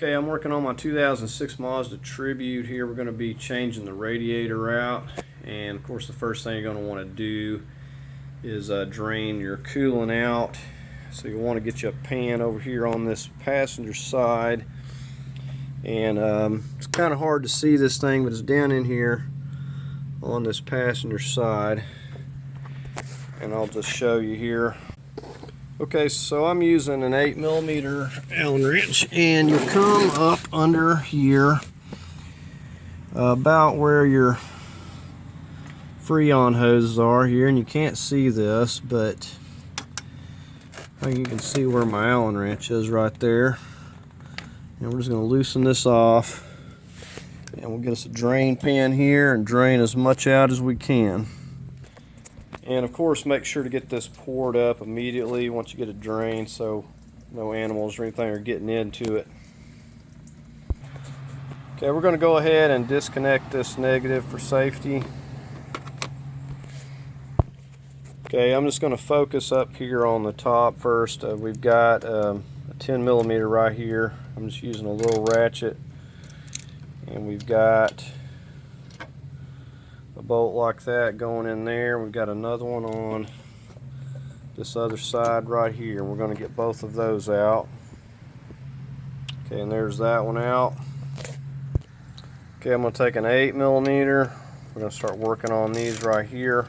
Okay, I'm working on my 2006 Mazda Tribute here. We're going to be changing the radiator out, and of course the first thing you're going to want to do is drain your coolant out. So you want to get you a pan over here on this passenger side, and it's kind of hard to see this thing, but it's down in here on this passenger side, and I'll just show you here. Okay, so I'm using an 8mm Allen wrench, and you come up under here about where your Freon hoses are here, and you can't see this, but you can see where my Allen wrench is right there. And we're just going to loosen this off, and we'll get us a drain pan here and drain as much out as we can. And of course, make sure to get this poured up immediately once you get it drained, so no animals or anything are getting into it. Okay, we're going to go ahead and disconnect this negative for safety. Okay, I'm just going to focus up here on the top first. We've got a 10mm right here. I'm just using a little ratchet, and we've got a bolt like that going in there. We've got another one on this other side right here. We're going to get both of those out. Okay, and there's that one out. Okay, I'm going to take an 8mm. We're going to start working on these right here.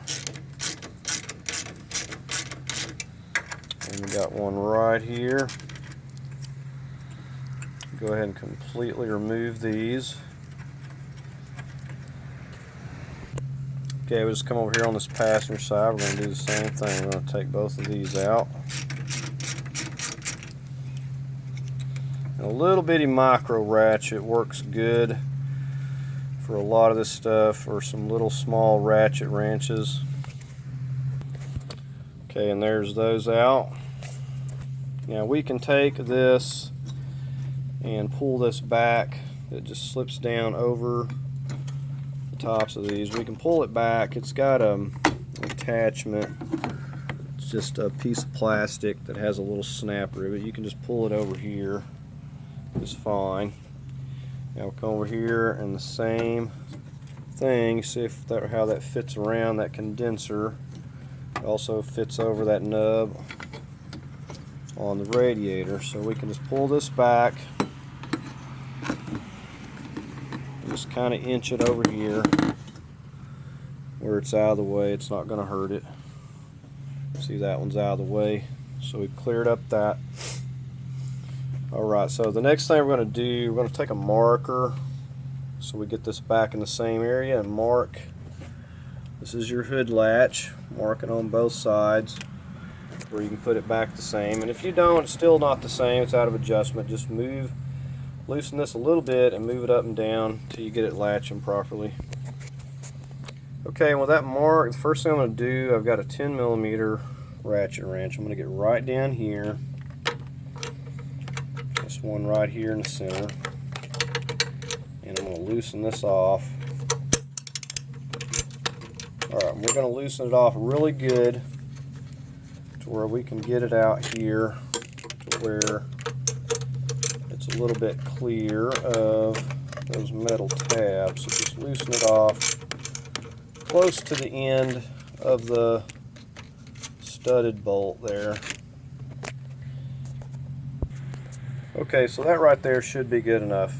And we got one right here. Go ahead and completely remove these. Okay, we'll just come over here on this passenger side. We're going to do the same thing. We're going to take both of these out. And a little bitty micro ratchet works good for a lot of this stuff, or some little small ratchet wrenches. Okay, and there's those out. Now we can take this and pull this back. It just slips down over tops of these. We can pull it back. It's got an attachment. It's just a piece of plastic that has a little snap rivet. You can just pull it over here. It's fine. Now we'll come over here, and the same thing. See if how that fits around that condenser. It also fits over that nub on the radiator. So we can just pull this back. Just kind of inch it over here where it's out of the way. It's not going to hurt it. See, that one's out of the way, so we cleared up that. Alright, so the next thing we're going to do, we're going to take a marker so we get this back in the same area and mark. This is your hood latch. Mark it on both sides where you can put it back the same. And if you don't, it's still not the same. It's out of adjustment. Just loosen this a little bit and move it up and down until you get it latching properly. Okay, well, that mark, the first thing I'm going to do, I've got a 10mm ratchet wrench. I'm going to get right down here. This one right here in the center. And I'm going to loosen this off. Alright, we're going to loosen it off really good to where we can get it out here to where it's a little bit clear of those metal tabs. So just loosen it off close to the end of the studded bolt there. Okay, so that right there should be good enough.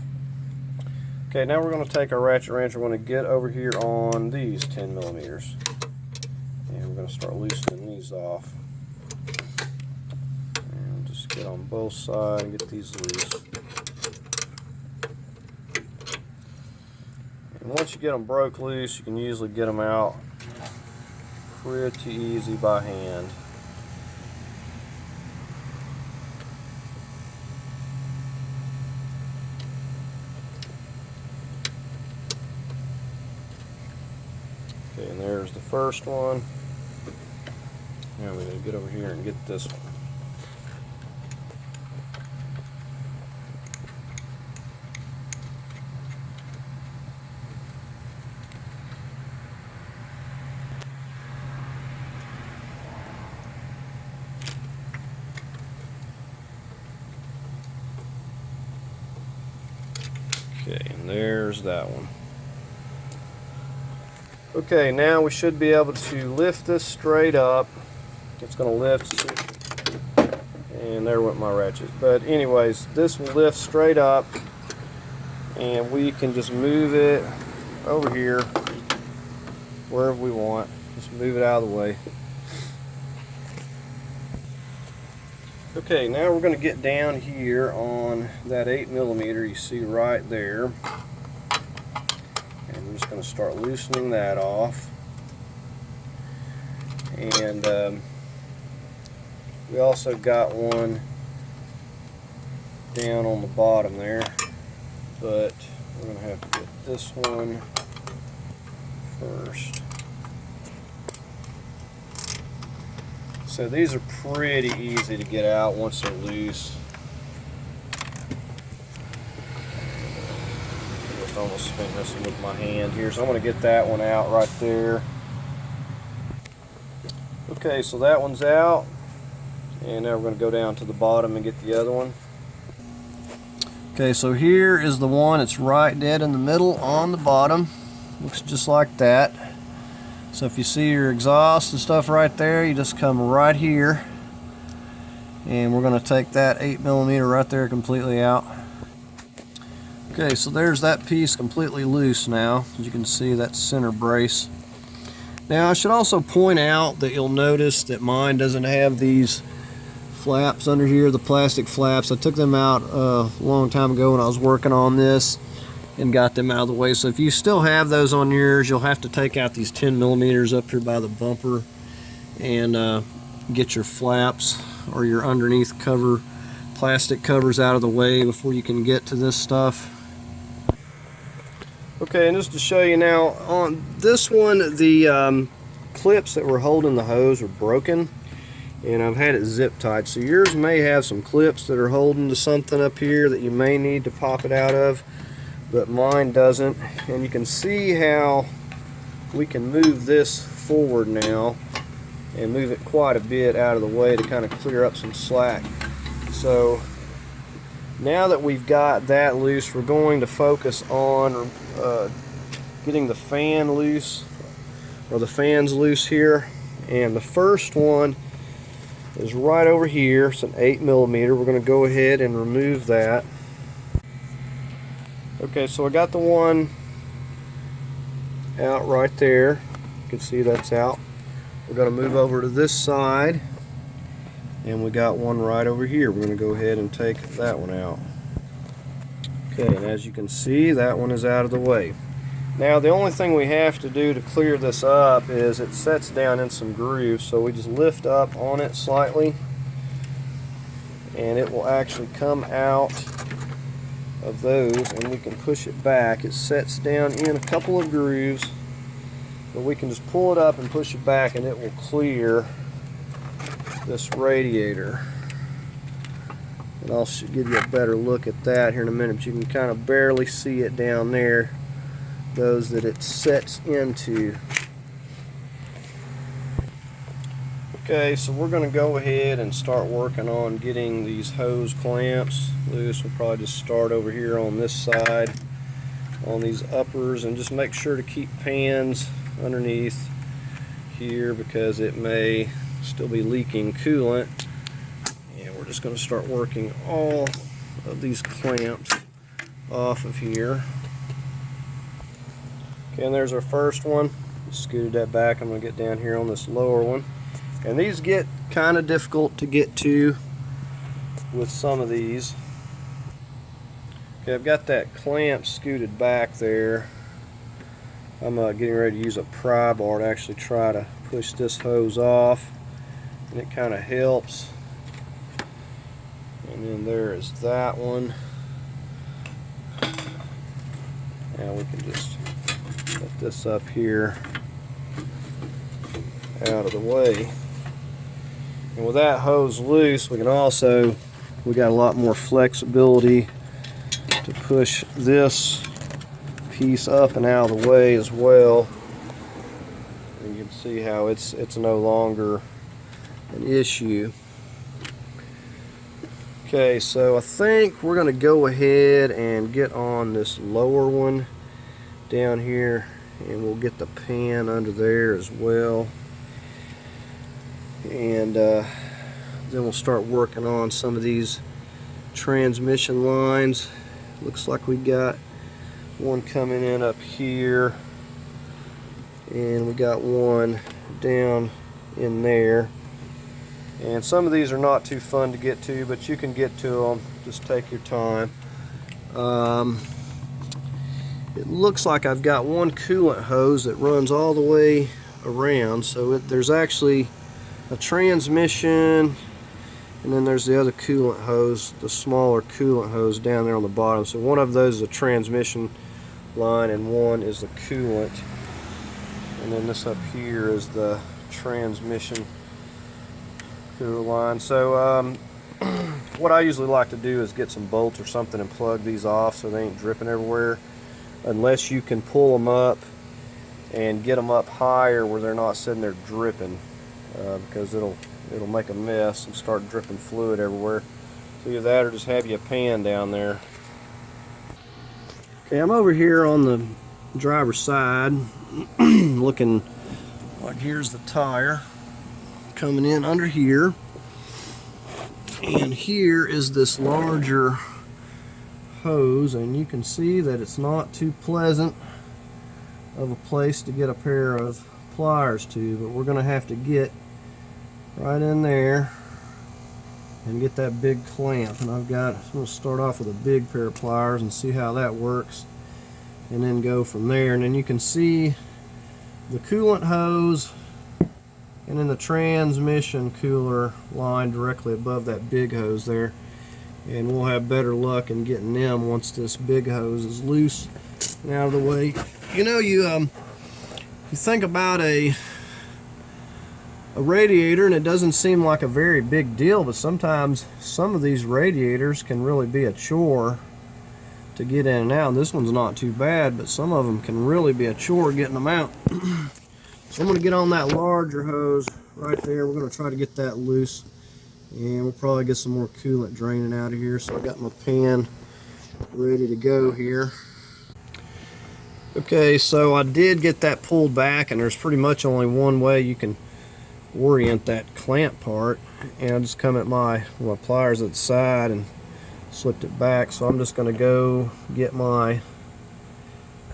Okay, now we're going to take our ratchet wrench. We're going to get over here on these 10mm, and we're going to start loosening these off. And just get on both sides and get these loose. And once you get them broke loose, you can usually get them out pretty easy by hand. Okay, and there's the first one. Now we need to get over here and get this one. Okay, and there's that one. Okay, now we should be able to lift this straight up. It's going to lift, and there went my ratchet. But anyways, this will lift straight up, and we can just move it over here wherever we want. Just move it out of the way. Okay, now we're going to get down here on that 8mm you see right there. And I'm just going to start loosening that off. And we also got one down on the bottom there, but we're going to have to get this one first. So these are pretty easy to get out once they're loose. I just almost spin this one with my hand here, so I'm going to get that one out right there. Okay, so that one's out, and now we're going to go down to the bottom and get the other one. Okay, so here is the one that's right dead in the middle on the bottom. Looks just like that. So if you see your exhaust and stuff right there, you just come right here, and we're going to take that 8mm right there completely out. Okay, so there's that piece completely loose now. As you can see, that center brace. Now I should also point out that you'll notice that mine doesn't have these flaps under here, the plastic flaps. I took them out a long time ago when I was working on this and got them out of the way. So if you still have those on yours, you'll have to take out these 10mm up here by the bumper and get your flaps or your underneath cover, plastic covers out of the way before you can get to this stuff. Okay, and just to show you now, on this one, the clips that were holding the hose are broken, and I've had it zip tied. So yours may have some clips that are holding to something up here that you may need to pop it out of, but mine doesn't. And you can see how we can move this forward now and move it quite a bit out of the way to kind of clear up some slack. So now that we've got that loose, we're going to focus on getting the fan loose, or the fans loose here. And the first one is right over here. It's an 8mm. We're going to go ahead and remove that. Okay, so I got the one out right there. You can see that's out. We're going to move over to this side, and we got one right over here. We're going to go ahead and take that one out. Okay, and as you can see, that one is out of the way. Now the only thing we have to do to clear this up is it sets down in some grooves, so we just lift up on it slightly, and it will actually come out of those, and we can push it back. It sets down in a couple of grooves, but we can just pull it up and push it back, and it will clear this radiator. And I'll give you a better look at that here in a minute, but you can kind of barely see it down there, those that it sets into. Okay, so we're going to go ahead and start working on getting these hose clamps loose. We'll probably just start over here on this side on these uppers, and just make sure to keep pans underneath here because it may still be leaking coolant. And we're just going to start working all of these clamps off of here. Okay, and there's our first one. Scooted that back. I'm going to get down here on this lower one. And these get kind of difficult to get to with some of these. Okay, I've got that clamp scooted back there. I'm getting ready to use a pry bar to actually try to push this hose off, and it kind of helps. And then there is that one. Now we can just put this up here out of the way. And with that hose loose, we got a lot more flexibility to push this piece up and out of the way as well. And you can see how it's no longer an issue. Okay, so I think we're going to go ahead and get on this lower one down here, and we'll get the pan under there as well. And then we'll start working on some of these transmission lines. Looks like we got one coming in up here, and we got one down in there. And some of these are not too fun to get to, but you can get to them. Just take your time. It looks like I've got one coolant hose that runs all the way around. So there's actually a transmission, and then there's the other coolant hose, the smaller coolant hose down there on the bottom. So one of those is a transmission line and one is the coolant. And then this up here is the transmission cooler line. So what I usually like to do is get some bolts or something and plug these off so they ain't dripping everywhere, unless you can pull them up and get them up higher where they're not sitting there dripping, because it'll make a mess and start dripping fluid everywhere. So either that or just have you a pan down there. Okay, I'm over here on the driver's side looking like here's the tire coming in under here, and here is this larger hose, and you can see that it's not too pleasant of a place to get a pair of pliers to, but we're going to have to get right in there and get that big clamp. And I'm going to start off with a big pair of pliers and see how that works, and then go from there. And then you can see the coolant hose and then the transmission cooler line directly above that big hose there, and we'll have better luck in getting them once this big hose is loose and out of the way. You know, you think about a radiator, and it doesn't seem like a very big deal, but sometimes some of these radiators can really be a chore to get in and out. This one's not too bad, but some of them can really be a chore getting them out. So I'm going to get on that larger hose right there. We're going to try to get that loose, and we'll probably get some more coolant draining out of here. So I got my pan ready to go here. Okay, so I did get that pulled back, and there's pretty much only one way you can orient that clamp part, and I just come at my pliers at the side and slipped it back. So I'm just going to go get my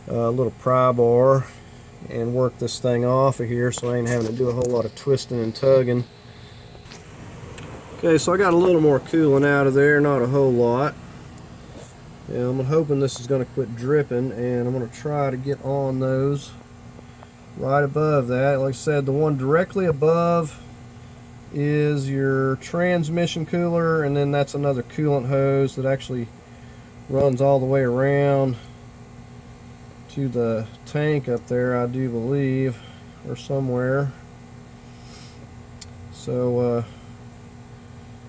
little pry bar and work this thing off of here, so I ain't having to do a whole lot of twisting and tugging. Okay, so I got a little more coolant out of there, not a whole lot. Yeah, I'm hoping this is going to quit dripping, and I'm going to try to get on those right above that. Like I said, the one directly above is your transmission cooler, and then that's another coolant hose that actually runs all the way around to the tank up there, I do believe, or somewhere. So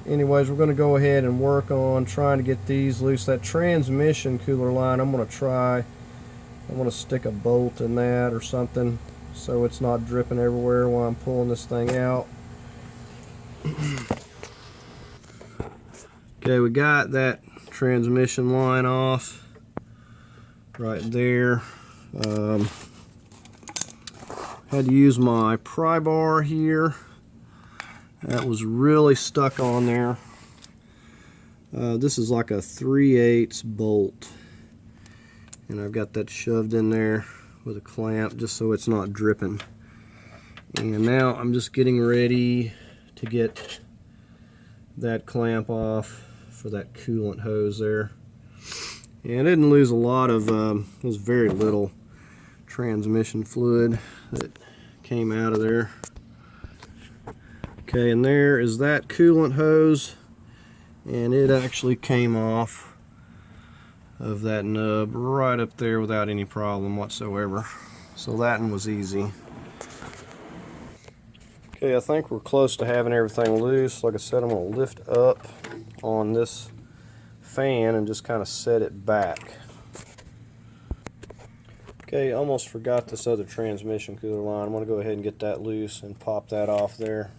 anyways, we're going to go ahead and work on trying to get these loose. That transmission cooler line, I'm going to stick a bolt in that or something so it's not dripping everywhere while I'm pulling this thing out. Okay, we got that transmission line off right there. Had to use my pry bar here. That was really stuck on there. This is like a 3/8 bolt, and I've got that shoved in there with a clamp just so it's not dripping. And now I'm just getting ready to get that clamp off for that coolant hose there. And I didn't lose a lot of, there's very little transmission fluid that came out of there. Okay, and there is that coolant hose, and it actually came off of that nub right up there without any problem whatsoever. So that one was easy. Okay, I think we're close to having everything loose. Like I said, I'm going to lift up on this fan and just kind of set it back. Okay, almost forgot this other transmission cooler line. I'm going to go ahead and get that loose and pop that off there.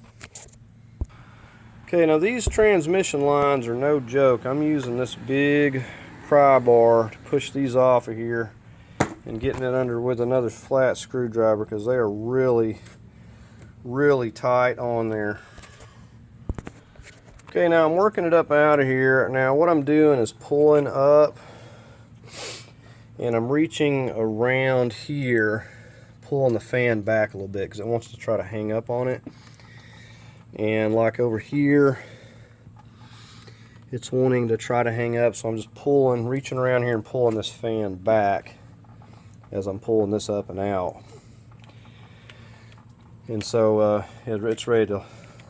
Okay, now these transmission lines are no joke. I'm using this big pry bar to push these off of here and getting it under with another flat screwdriver because they are really tight on there. Okay, now I'm working it up out of here. Now what I'm doing is pulling up and I'm reaching around here, pulling the fan back a little bit because it wants to try to hang up on it. And like over here, it's wanting to try to hang up, so I'm just pulling, reaching around here and pulling this fan back as I'm pulling this up and out. And so it's ready to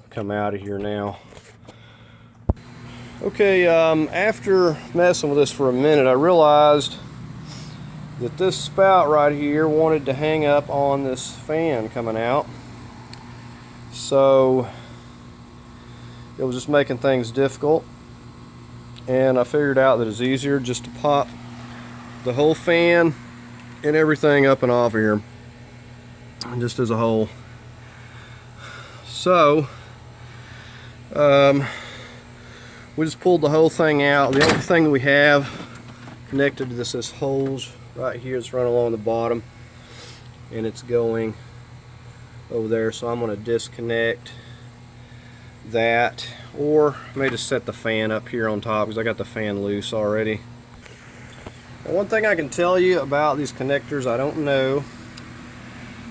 come out of here now. Okay, after messing with this for a minute, I realized that this spout right here wanted to hang up on this fan coming out. So it was just making things difficult, and I figured out that it's easier just to pop the whole fan and everything up and off of here, just as a whole. So we just pulled the whole thing out. The only thing that we have connected to this hose right here is running along the bottom, and it's going over there. So I'm going to disconnect that, or I may just set the fan up here on top because I got the fan loose already. Now, one thing I can tell you about these connectors, I don't know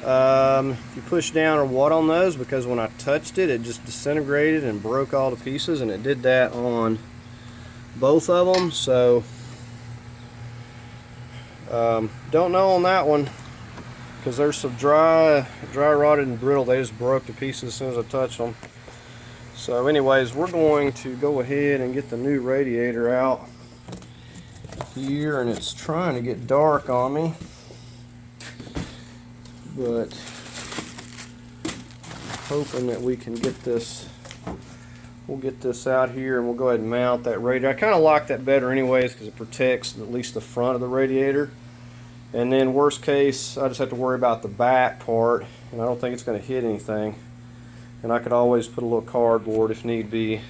if you push down or what on those, because when I touched it, it just disintegrated and broke all to pieces, and it did that on both of them. So don't know on that one, because there's some dry rotted and brittle. They just broke to pieces as soon as I touched them. So anyways, we're going to go ahead and get the new radiator out here, and it's trying to get dark on me, but hoping that we can get this, we'll get this out here and we'll go ahead and mount that radiator. I kind of like that better anyways because it protects at least the front of the radiator, and then worst case I just have to worry about the back part, and I don't think it's going to hit anything. And I could always put a little cardboard if need be.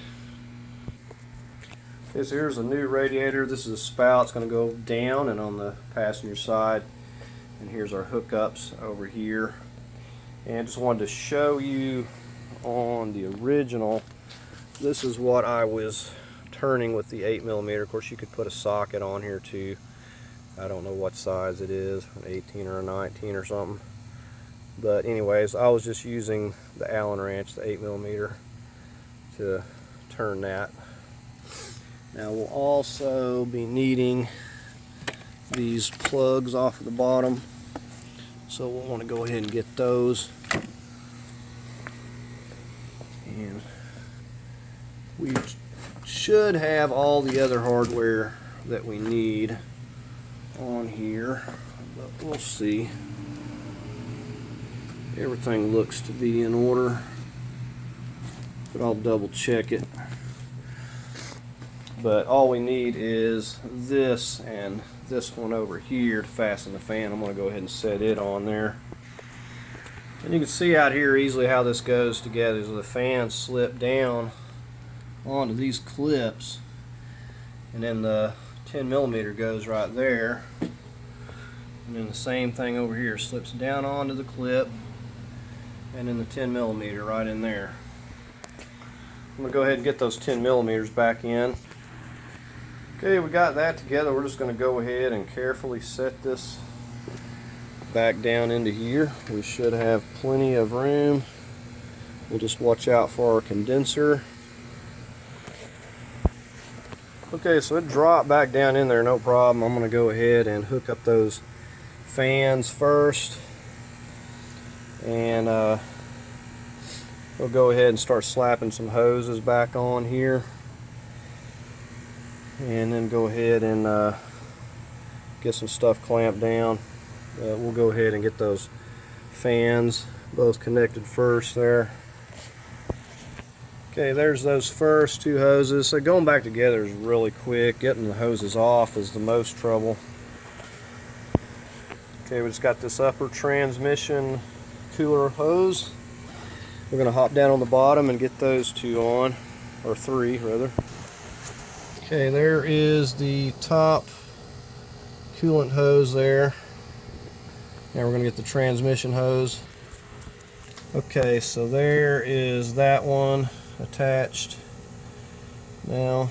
Okay, so here's a new radiator. This is a spout. It's going to go down and on the passenger side. And here's our hookups over here. And just wanted to show you on the original, this is what I was turning with the 8mm. Of course, you could put a socket on here too. I don't know what size it is, an 18 or a 19 or something. But anyways, I was just using the Allen wrench, the 8mm, to turn that. Now we'll also be needing these plugs off of the bottom, so we'll want to go ahead and get those. And we should have all the other hardware that we need on here, but we'll see. Everything looks to be in order, but I'll double check it. But all we need is this and this one over here to fasten the fan. I'm going to go ahead and set it on there. And you can see out here easily how this goes together. So the fan slip down onto these clips, and then the 10mm goes right there. And then the same thing over here slips down onto the clip, and then the 10mm right in there. I'm going to go ahead and get those 10mm back in. Okay, we got that together. We're just going to go ahead and carefully set this back down into here. We should have plenty of room. We'll just watch out for our condenser. Okay, so it dropped back down in there, no problem. I'm going to go ahead and hook up those fans first. And we'll go ahead and start slapping some hoses back on here, and then go ahead and get some stuff clamped down. We'll go ahead and get those fans both connected first there. Okay, there's those first two hoses. So going back together is really quick. Getting the hoses off is the most trouble. Okay, we just got this upper transmission cooler hose. We're going to hop down on the bottom and get those two on. or 3 rather. Okay, there is the top coolant hose there. Now we're going to get the transmission hose. Okay, so there is that one attached now.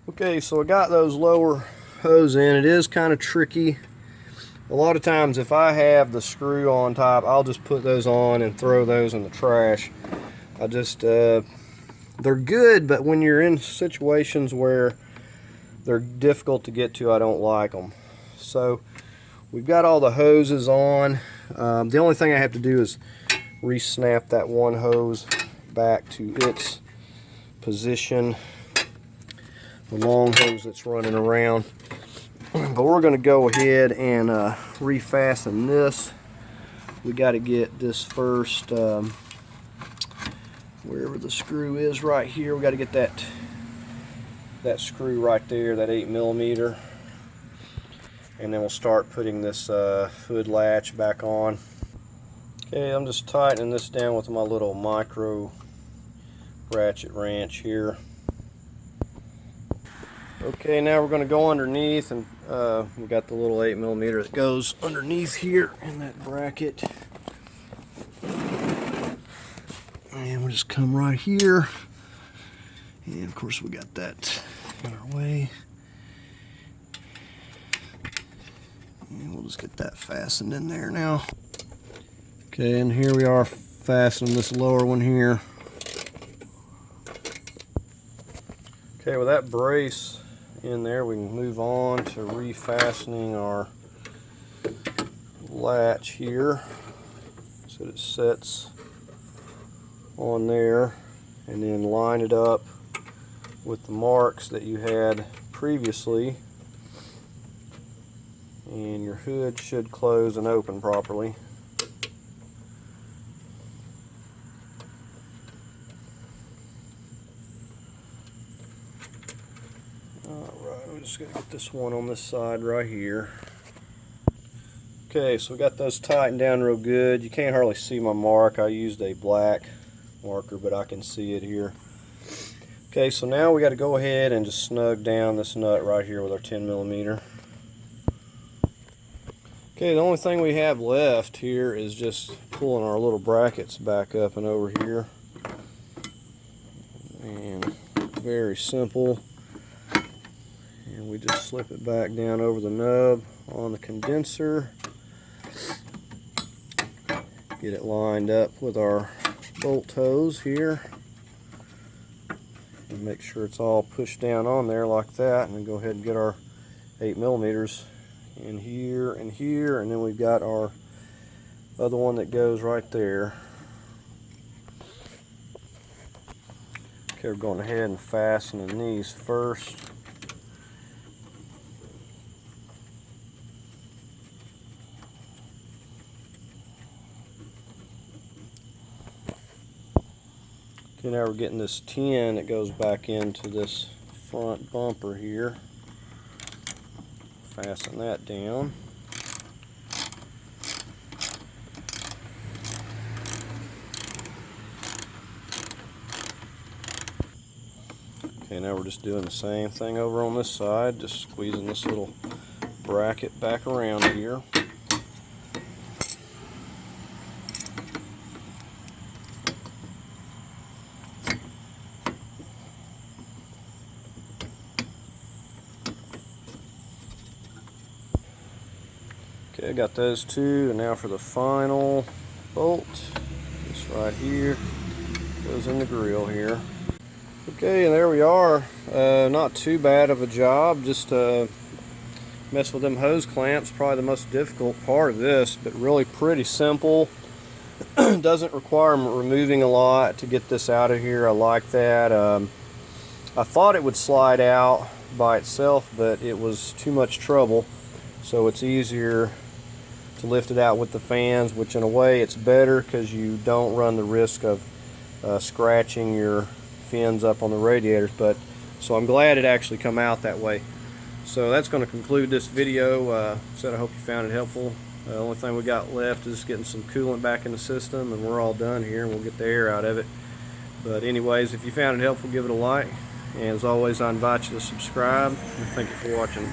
Okay, so I got those lower hose in. It is kind of tricky. A lot of times if I have the screw on top, I'll just put those on and throw those in the trash. I just, they're good, but when you're in situations where they're difficult to get to, I don't like them. So we've got all the hoses on. The only thing I have to do is re-snap that one hose back to its position, the long hose that's running around. But we're going to go ahead and refasten this. We got to get this first, wherever the screw is right here, we got to get that screw right there, that 8mm. And then we'll start putting this hood latch back on. Okay, I'm just tightening this down with my little micro ratchet wrench here. Okay, now we're going to go underneath, and we got the little 8mm that goes underneath here in that bracket. And we'll just come right here. And of course we got that in our way. And we'll just get that fastened in there now. Okay, and here we are fastening this lower one here. Okay, with that brace in there, we can move on to refastening our latch here so that it sets on there, and then line it up with the marks that you had previously, and your hood should close and open properly. Alright, we're just going to get this one on this side right here. Okay, so we got those tightened down real good. You can't hardly see my mark. I used a black marker, but I can see it here. Okay, so now we got to go ahead and just snug down this nut right here with our 10mm. Okay, the only thing we have left here is just pulling our little brackets back up and over here. And very simple. And we just slip it back down over the nub on the condenser. Get it lined up with our bolt hose here. And make sure it's all pushed down on there like that. And then go ahead and get our 8mm in here and here, and then we've got our other one that goes right there. Okay, we're going ahead and fastening these first. Okay, now we're getting this tin that goes back into this front bumper here. Fasten that down. Okay, now we're just doing the same thing over on this side, just squeezing this little bracket back around here. Okay, I got those two, and now for the final bolt, this right here, goes in the grill here. Okay, and there we are. Not too bad of a job, just mess with them hose clamps, probably the most difficult part of this, but really pretty simple. Doesn't require removing a lot to get this out of here. I like that. I thought it would slide out by itself, but it was too much trouble, so it's easier to lift it out with the fans, which in a way it's better because you don't run the risk of scratching your fins up on the radiators. But so I'm glad it actually come out that way. So that's going to conclude this video. I hope you found it helpful. The only thing we got left is getting some coolant back in the system, and we're all done here, and we'll get the air out of it. But anyways, if you found it helpful, give it a like. And as always, I invite you to subscribe. And thank you for watching.